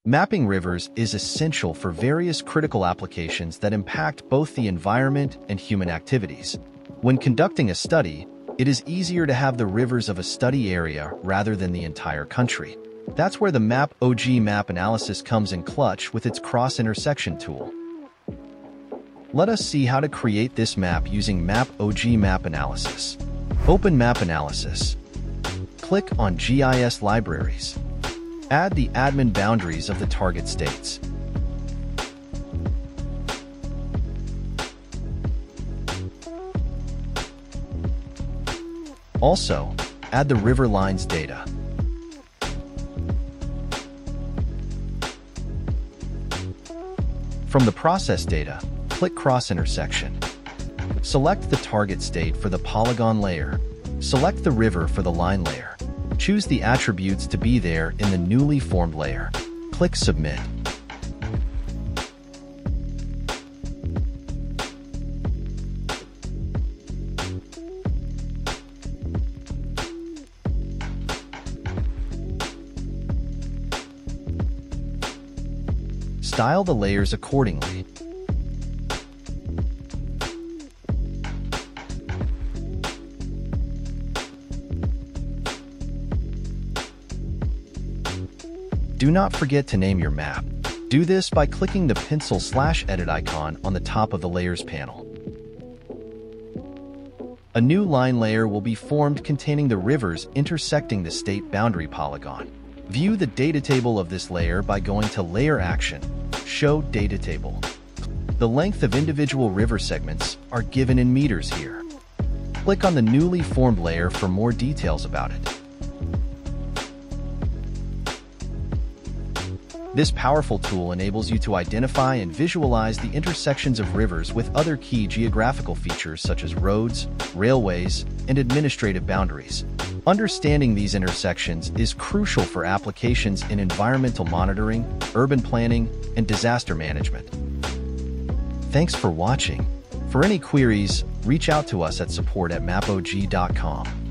Mapping rivers is essential for various critical applications that impact both the environment and human activities. When conducting a study, it is easier to have the rivers of a study area rather than the entire country. That's where the MAPOG map analysis comes in clutch with its cross-intersection tool. Let us see how to create this map using MAPOG map analysis. Open Map Analysis. Click on GIS Libraries. Add the admin boundaries of the target states. Also, add the river lines data. From the process data, click Cross-Intersection. Select the target state for the polygon layer. Select the river for the line layer. Choose the attributes to be there in the newly formed layer. Click Submit. Style the layers accordingly. Do not forget to name your map. Do this by clicking the pencil/edit icon on the top of the Layers panel. A new line layer will be formed containing the rivers intersecting the state boundary polygon. View the data table of this layer by going to Layer Action, Show Data Table. The length of individual river segments are given in meters here. Click on the newly formed layer for more details about it. This powerful tool enables you to identify and visualize the intersections of rivers with other key geographical features such as roads, railways, and administrative boundaries. Understanding these intersections is crucial for applications in environmental monitoring, urban planning, and disaster management. Thanks for watching. For any queries, reach out to us at support@mapog.com.